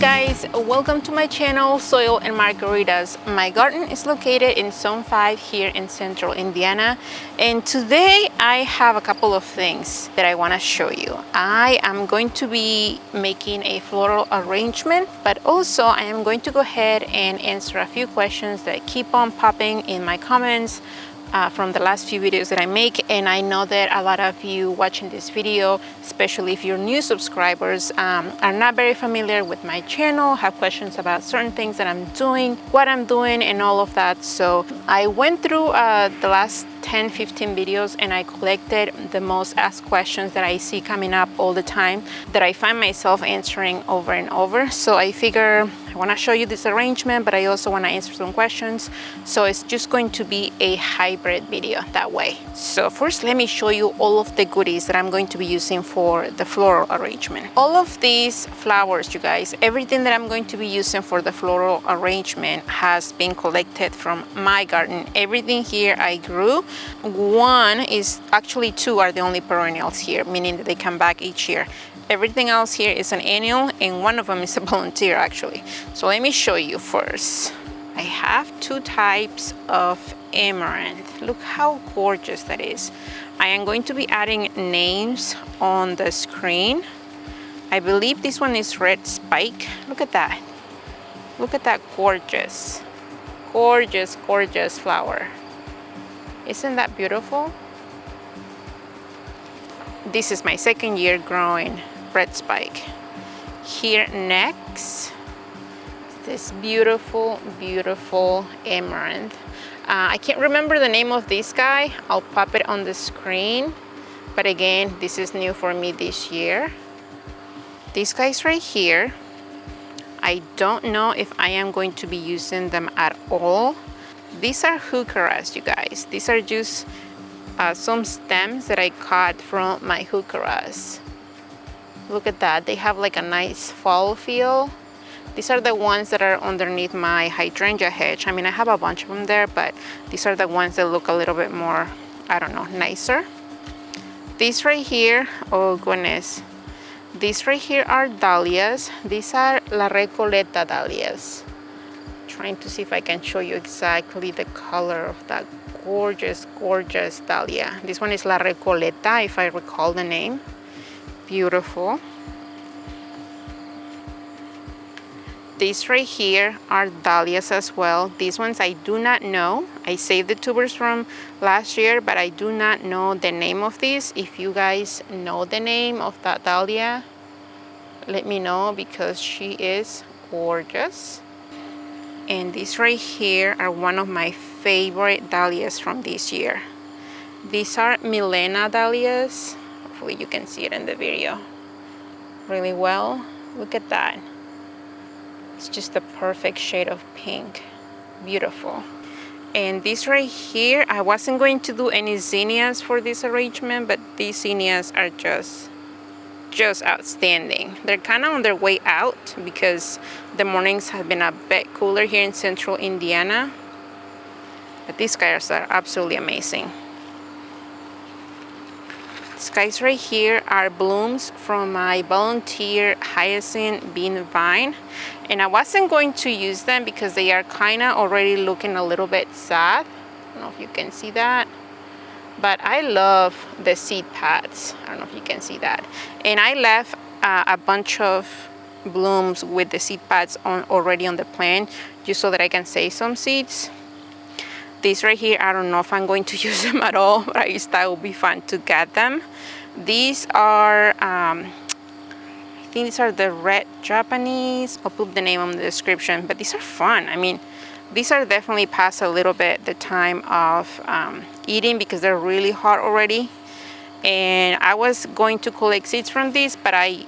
guys, welcome to my channel Soil and Margaritas. My garden is located in Zone 5 here in central Indiana, and today I have a couple of things that I want to show you. I am going to be making a floral arrangement, but also I am going to go ahead and answer a few questions that keep on popping in my comments from the last few videos that I make. And I know that a lot of you watching this video, especially if you're new subscribers, are not very familiar with my channel, have questions about certain things that I'm doing, what I'm doing, and all of that. So I went through the last 10-15 videos and I collected the most asked questions that I see coming up all the time that I find myself answering over and over. So I figure I want to show you this arrangement, but I also want to answer some questions. So it's just going to be a hybrid video that way. So first, let me show you all of the goodies that I'm going to be using for the floral arrangement. All of these flowers, you guys, everything that I'm going to be using for the floral arrangement has been collected from my garden. Everything here I grew. One is actually two are the only perennials here, meaning that they come back each year. Everything else here is an annual, and one of them is a volunteer actually. So let me show you first. I have two types of amaranth. Look how gorgeous that is. I am going to be adding names on the screen. I believe this one is red spike. Look at that. Look at that gorgeous, gorgeous, gorgeous flower. Isn't that beautiful? This is my second year growing red spike. Here next, this beautiful, beautiful amaranth. I can't remember the name of this guy. I'll pop it on the screen. But again, this is new for me this year. These guys right here, I don't know if I am going to be using them at all. These are heucheras, you guys. These are just some stems that I cut from my heucheras. Look at that. They have like a nice fall feel. These are the ones that are underneath my hydrangea hedge. I mean, I have a bunch of them there, but these are the ones that look a little bit more, I don't know, nicer. These right here, oh goodness. These right here are dahlias. These are La Recoleta dahlias. Trying to see if I can show you exactly the color of that gorgeous, gorgeous dahlia. This one is La Recoleta, if I recall the name. Beautiful. These right here are dahlias as well. These ones I do not know. I saved the tubers from last year, but I do not know the name of these. If you guys know the name of that dahlia, let me know, because she is gorgeous. And these right here are one of my favorite dahlias from this year. These are Milena Dahlias. Hopefully you can see it in the video really well. Look at that. It's just the perfect shade of pink. Beautiful. And this right here, I wasn't going to do any zinnias for this arrangement, but these zinnias are just outstanding. They're kind of on their way out because the mornings have been a bit cooler here in central Indiana, but these guys are absolutely amazing. These guys right here are blooms from my volunteer hyacinth bean vine, and I wasn't going to use them because they are kind of already looking a little bit sad. I don't know if you can see that, but I love the seed pads. I don't know if you can see that. And I left a bunch of blooms with the seed pads already on the plant, just so that I can save some seeds. These right here, I don't know if I'm going to use them at all, but I just thought it would be fun to get them. These are, I think these are the red Japanese. I'll put the name on the description, but these are fun. I mean, these are definitely past a little bit the time of eating because they're really hot already. And I was going to collect seeds from these, but I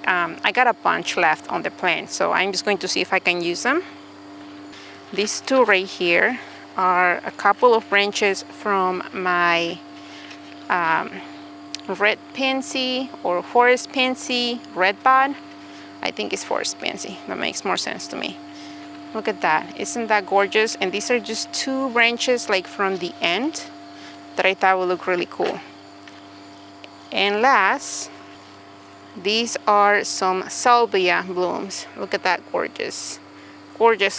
got a bunch left on the plant, so I'm just going to see if I can use them. These two right here are a couple of branches from my red pansy or forest pansy red bud. I think it's forest pansy. That makes more sense to me. Look at that. Isn't that gorgeous? And these are just two branches like from the end that I thought would look really cool. And last, These are some Salbia Blooms. Look at that gorgeous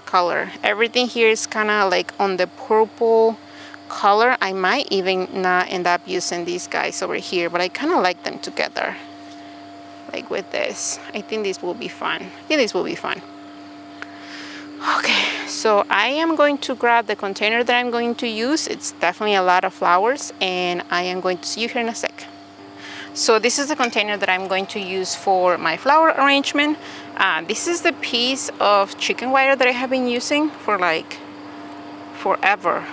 color. Everything here is kind of like on the purple color. I might even not end up using these guys over here, but I kind of like them together, like with this. I think this will be fun. Okay, so I am going to grab the container that I'm going to use. It's definitely a lot of flowers, and I am going to see you here in a sec. So this is the container that I'm going to use for my flower arrangement. This is the piece of chicken wire that I have been using for like forever.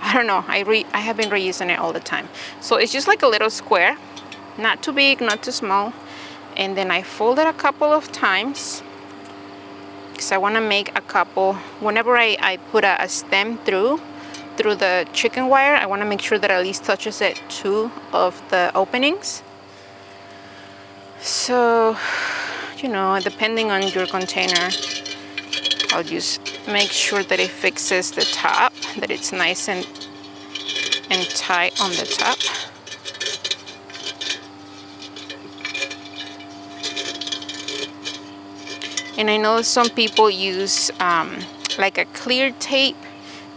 I don't know, I have been reusing it all the time. So it's just like a little square, not too big, not too small. And then I fold it a couple of times because I want to make a couple. Whenever I put a stem through the chicken wire, I want to make sure that at least touches it 2 of the openings. So, you know, depending on your container, I'll just make sure that it fixes the top, that it's nice and tight on the top. And I know some people use like a clear tape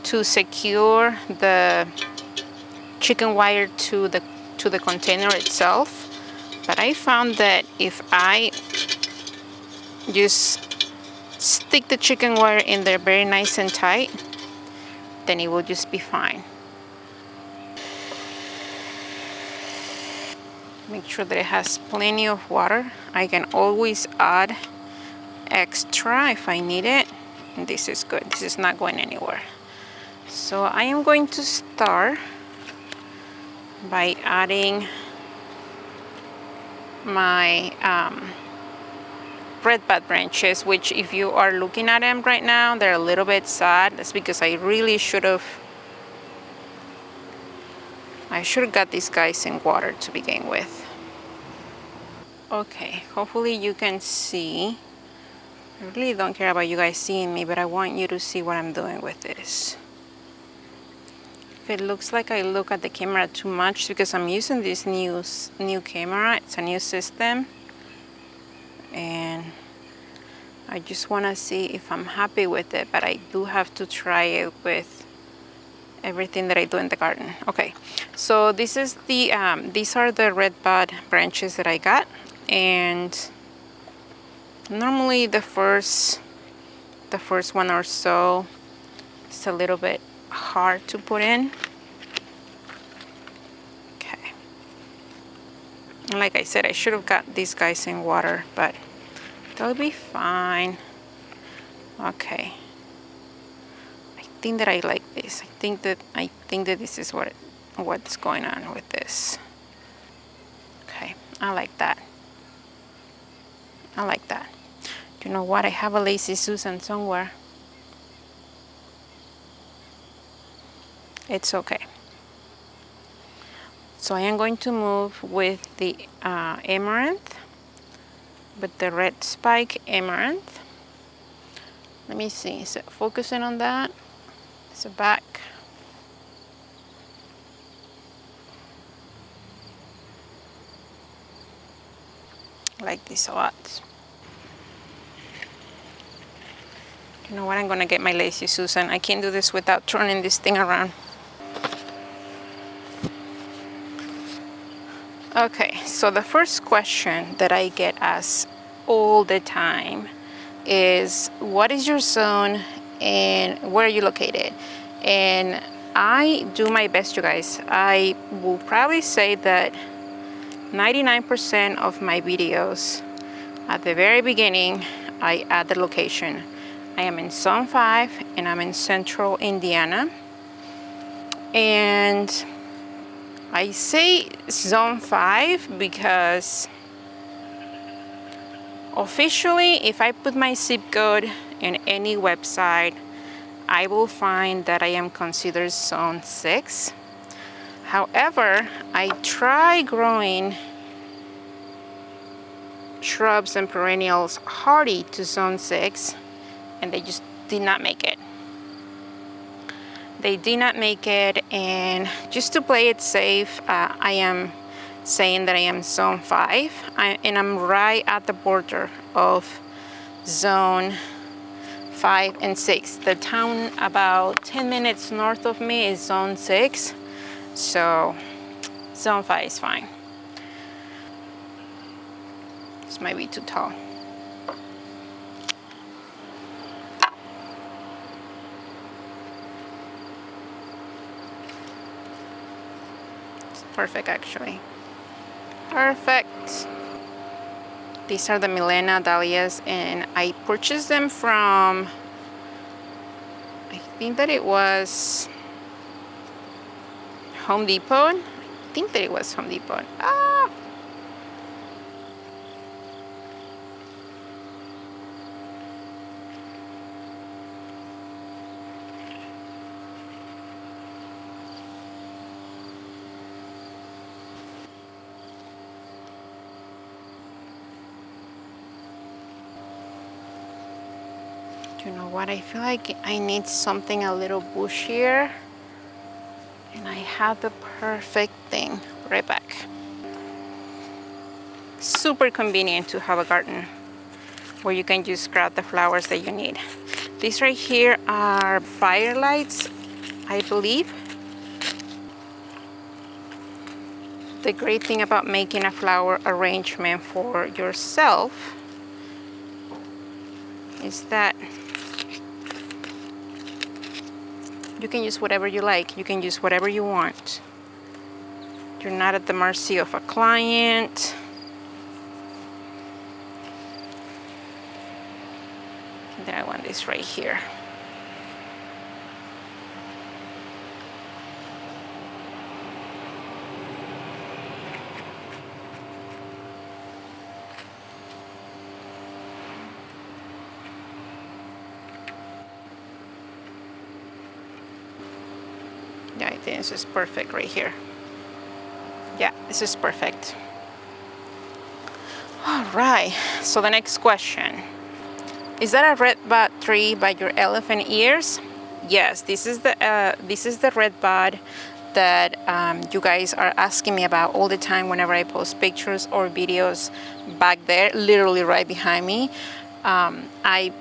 to secure the chicken wire to the container itself, but I found that if I just stick the chicken wire in there very nice and tight, then it will just be fine. Make sure that it has plenty of water. I can always add extra if I need it, and this is good. This is not going anywhere. So I am going to start by adding my red bud branches, which if you are looking at them right now, they're a little bit sad. That's because I really should have got these guys in water to begin with. Okay, hopefully you can see. I really don't care about you guys seeing me, but I want you to see what I'm doing with this. If it looks like I look at the camera too much, because I'm using this new camera. It's a new system, and I just want to see if I'm happy with it, but I do have to try it with everything that I do in the garden. Okay, so this is the these are the red bud branches that I got, and normally the first one or so, it's a little bit hard to put in. Okay, and like I said, I should have got these guys in water, but they'll be fine. Okay, I think that I like this. I think that this is what's going on with this. Okay, I like that. You know what? I have a Lazy Susan somewhere. It's okay. So I am going to move with the amaranth, with the red spike amaranth. Let me see. Is it focusing on that? It's a back. I like this a lot. You know what? I'm gonna get my Lazy Susan. I can't do this without turning this thing around. Okay, so the first question that I get asked all the time is, what is your zone and where are you located? And I do my best, you guys. I will probably say that 99% of my videos, at the very beginning, I add the location. I am in Zone 5 and I'm in Central Indiana. And I say Zone 5 because officially, if I put my zip code in any website, I will find that I am considered Zone 6. However, I try growing shrubs and perennials hardy to Zone 6, and they just did not make it. They did not make it, and just to play it safe, I am saying that I am zone 5, and I'm right at the border of zone 5 and 6. The town about 10 minutes north of me is zone 6, so zone 5 is fine. This might be too tall. It's perfect, actually. Perfect. These are the Milena Dahlias, and I purchased them from, I think that it was Home Depot. I think that it was Home Depot. Ah! You know what, I feel like I need something a little bushier, and I have the perfect thing. Right back. Super convenient to have a garden where you can just grab the flowers that you need. These right here are firelights, I believe. The great thing about making a flower arrangement for yourself is that you can use whatever you like. You can use whatever you want. You're not at the mercy of a client. And then I want this right here. Yeah, I think this is perfect right here. Yeah, this is perfect. All right, so the next question. Is that a red bud tree by your elephant ears? Yes, this is the red bud that you guys are asking me about all the time whenever I post pictures or videos back there, literally right behind me. I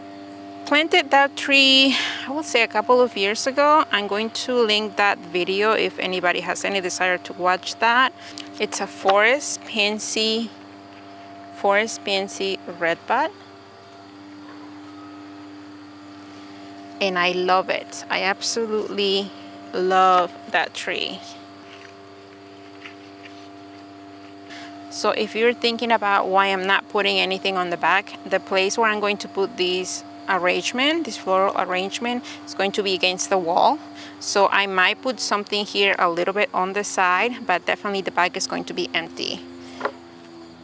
planted that tree, I would say a couple of years ago. I'm going to link that video if anybody has any desire to watch that. It's a forest pansy redbud, and I love it. I absolutely love that tree. So if you're thinking about why I'm not putting anything on the back, the place where I'm going to put this floral arrangement is going to be against the wall. So I might put something here a little bit on the side, but definitely the back is going to be empty.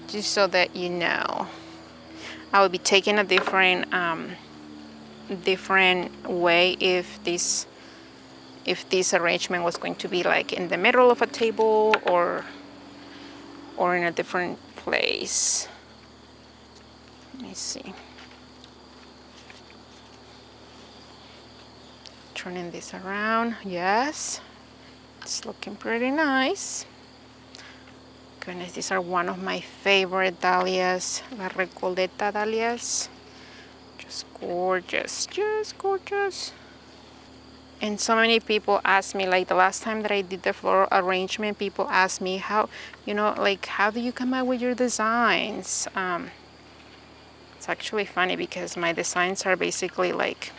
Just so that you know. I will be taking a different way if this arrangement was going to be like in the middle of a table or in a different place. Let me see. Turning this around. Yes, it's looking pretty nice. Goodness, these are one of my favorite dahlias, La Recoleta dahlias. Just gorgeous, just gorgeous. And so many people ask me, like the last time that I did the floral arrangement, people asked me how, how do you come up with your designs? It's actually funny because my designs are basically like,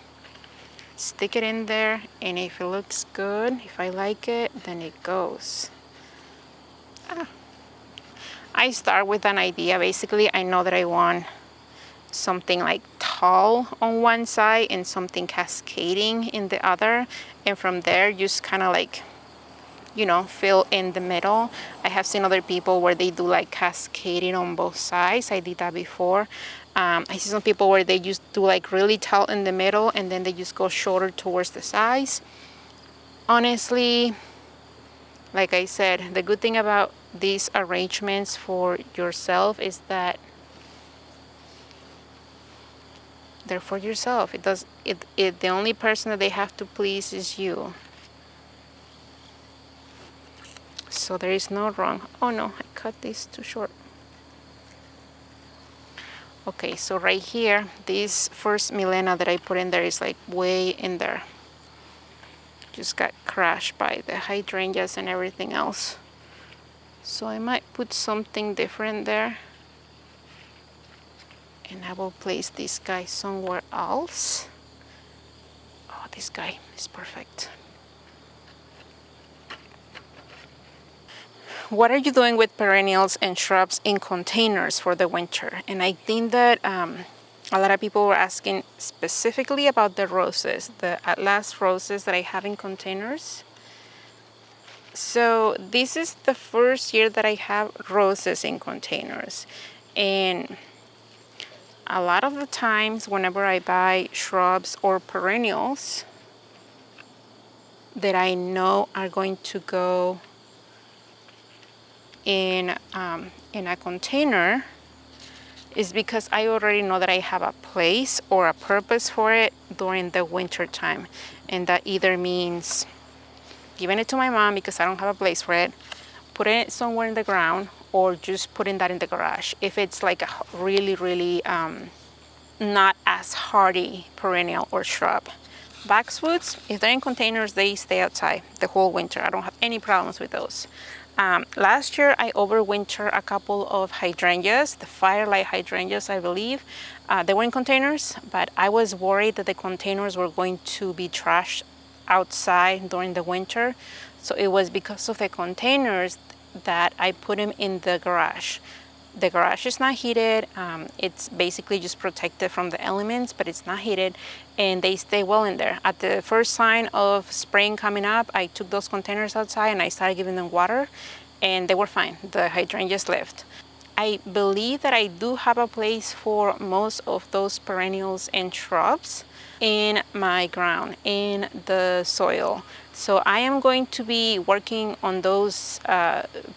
stick it in there, and if it looks good, if I like it, then it goes. I start with an idea. Basically, I know that I want something like tall on one side and something cascading in the other, and from there just kind of like, fill in the middle. I have seen other people where they do like cascading on both sides. I did that before. I see some people where they just do like really tall in the middle and then they just go shorter towards the sides. Honestly, like I said, the good thing about these arrangements for yourself is that they're for yourself. The only person that they have to please is you. so there is no wrong. Oh no, I cut this too short. Okay, so right here, this first Milena that I put in there is like way in there. Just got crushed by the hydrangeas and everything else. So I might put something different there. And I will place this guy somewhere else. Oh, this guy is perfect. What are you doing with perennials and shrubs in containers for the winter? And I think that a lot of people were asking specifically about the roses, the Atlas roses that I have in containers. So this is the first year that I have roses in containers. And a lot of the times whenever I buy shrubs or perennials that I know are going to go in a container, is because I already know that I have a place or a purpose for it during the winter time. And that either means giving it to my mom because I don't have a place for it, putting it somewhere in the ground, or just putting that in the garage. If it's like a really, really not as hardy perennial or shrub. Boxwoods, if they're in containers, they stay outside the whole winter. I don't have any problems with those. Last year, I overwintered a couple of hydrangeas, the firelight hydrangeas, I believe. They were in containers, but I was worried that the containers were going to be trashed outside during the winter. So it was because of the containers that I put them in the garage. The garage is not heated. It's basically just protected from the elements, but it's not heated, and they stay well in there. At the first sign of spring coming up, I took those containers outside and I started giving them water, and they were fine. The hydrangeas left. I believe that I do have a place for most of those perennials and shrubs in my ground, in the soil. So I am going to be working on those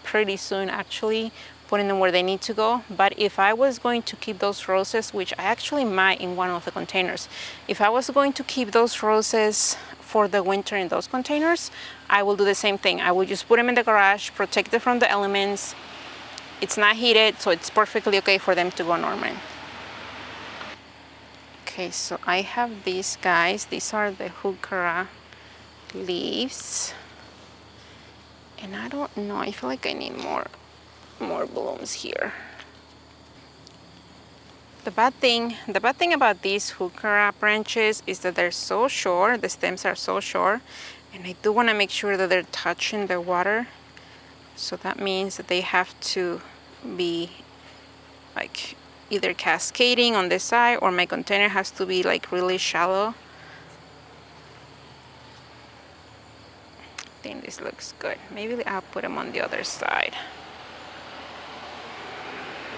pretty soon, actually, putting them where they need to go. But if I was going to keep those roses, which I actually might in one of the containers, if I was going to keep those roses for the winter in those containers, I will do the same thing. I will just put them in the garage, protect them from the elements. It's not heated, so it's perfectly okay for them to go normal. Okay, so I have these guys. These are the heuchera leaves. And I don't know, I feel like I need more blooms here. The bad thing about these heuchera branches is that they're so short, the stems are so short, and I do want to make sure that they're touching the water. So that means that they have to be like either cascading on this side, or my container has to be like really shallow. I think this looks good. Maybe I'll put them on the other side.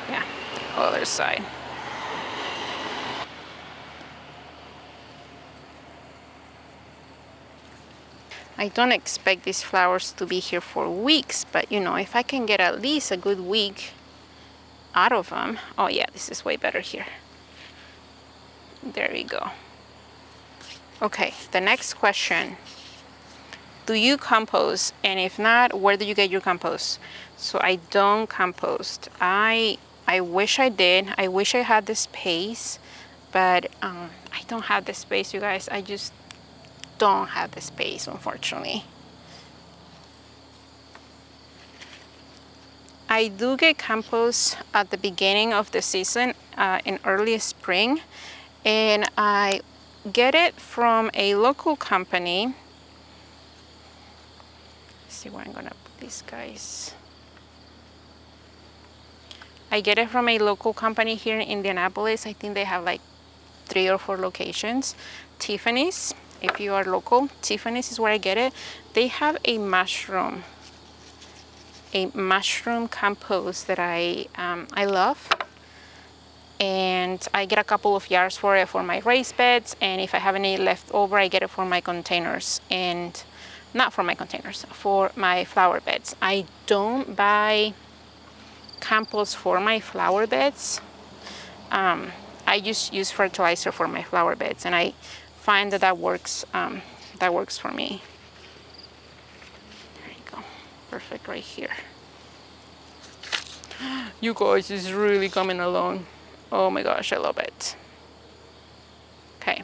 Yeah, other side. I don't expect these flowers to be here for weeks, but you know, if I can get at least a good week out of them. Oh yeah, this is way better here. There we go. Okay, the next question. Do you compost? And if not, where do you get your compost? So I don't compost. I wish I did. I wish I had the space, but I don't have the space, you guys. I just don't have the space, unfortunately. I do get compost at the beginning of the season, in early spring, and I get it from a local company. Let's see where I'm gonna put these guys. I get it from a local company here in Indianapolis. I think they have like 3 or 4 locations. Tiffany's, if you are local, Tiffany's is where I get it. They have a mushroom compost that I love, and I get a couple of yards for it for my raised beds, and if I have any left over, I get it for my containers, and not for my containers, for my flower beds. I don't buy compost for my flower beds. I just use fertilizer for my flower beds, and I find that works for me. There you go. perfect right here. You guys, it's really coming along. Oh my gosh, I love it. Okay,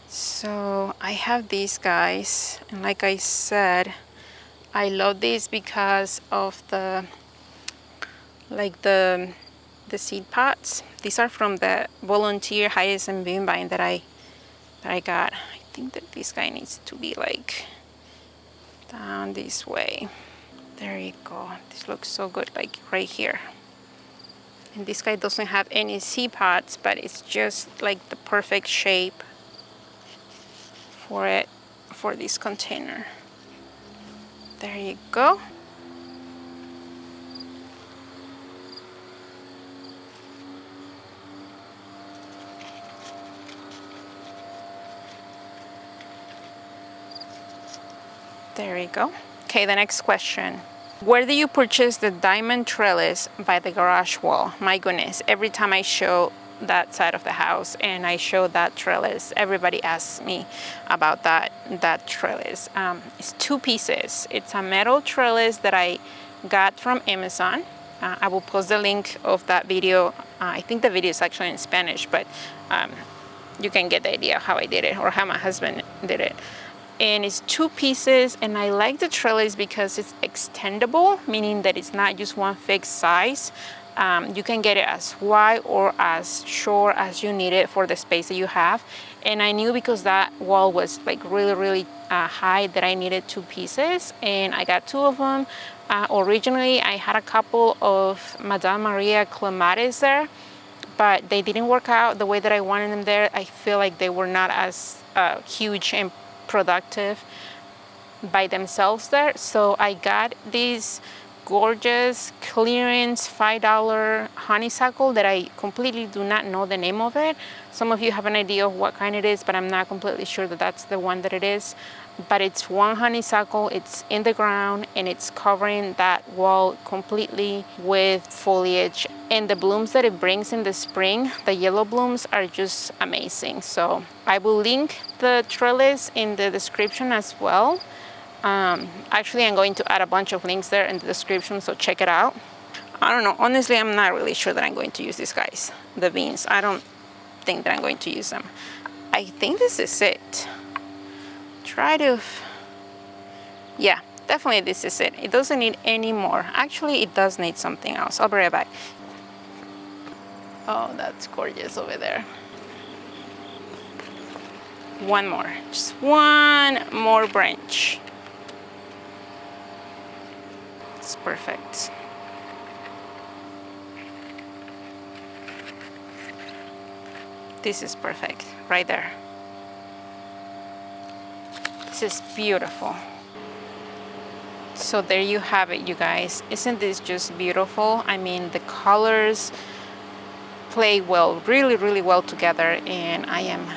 so I have these guys, and like I said, I love these because of the seed pots. These are from the volunteer hyacinth bean vine that I got. I think that this guy needs to be like down this way. There you go. This looks so good, like right here. And this guy doesn't have any seed pods, but it's just like the perfect shape for it, for this container. There you go. There you go. Okay, the next question. Where do you purchase the diamond trellis by the garage wall? My goodness, every time I show that side of the house and I show that trellis, everybody asks me about that trellis. It's 2 pieces. It's a metal trellis that I got from Amazon. I will post the link of that video. I think the video is actually in Spanish, but you can get the idea how I did it or how my husband did it. And it's 2 pieces, and I like the trellis because it's extendable, meaning that it's not just one fixed size. You can get it as wide or as short as you need it for the space that you have. And I knew because that wall was like really high that I needed 2 pieces, and I got 2 of them. Originally, I had a couple of Madame Maria clematis there, but they didn't work out the way that I wanted them there. I feel like they were not as huge and productive by themselves there. So I got these gorgeous clearance $5 honeysuckle that I completely do not know the name of it. Some of you have an idea of what kind it is, but I'm not completely sure that that's the one that it is. But it's one honeysuckle, it's in the ground, and it's covering that wall completely with foliage. And the blooms that it brings in the spring, the yellow blooms, are just amazing. So I will link the trellis in the description as well. Actually, I'm going to add a bunch of links there in the description, so check it out. I don't know, honestly, I'm not really sure that I'm going to use these guys, the beans. I don't think that I'm going to use them. I think this is it. Yeah, definitely this is it. It doesn't need any more. Actually, it does need something else. I'll be right back. Oh, that's gorgeous over there. One more, just one more branch. It's perfect. This is perfect right there. This is beautiful. So there you have it, you guys. Isn't this just beautiful? I mean, the colors play well, really well together, and I'm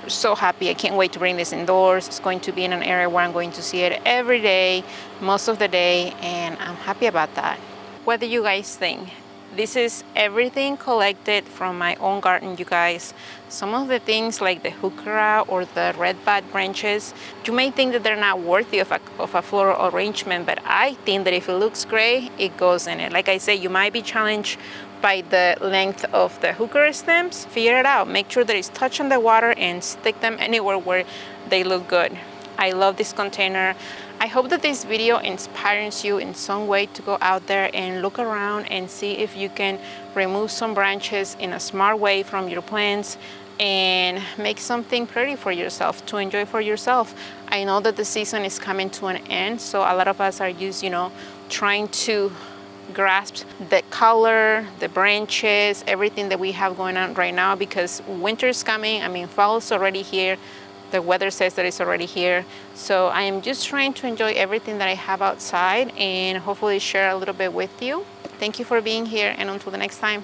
so happy. I can't wait to bring this indoors. It's going to be in an area where I'm going to see it every day, most of the day, and I'm happy about that. What do you guys think? This is everything collected from my own garden, you guys. Some of the things like the heuchera or the red bud branches, you may think that they're not worthy of a floral arrangement, but I think that if it looks great, it goes in it. Like I say, you might be challenged by the length of the heuchera stems. Figure it out. Make sure that it's touching the water and stick them anywhere where they look good. I love this container. I hope that this video inspires you in some way to go out there and look around and see if you can remove some branches in a smart way from your plants and make something pretty for yourself, to enjoy for yourself. I know that the season is coming to an end, so a lot of us are just, trying to grasp the color, the branches, everything that we have going on right now, because winter's coming. I mean, fall is already here. The weather says that it's already here. So I am just trying to enjoy everything that I have outside and hopefully share a little bit with you. Thank you for being here, and until the next time.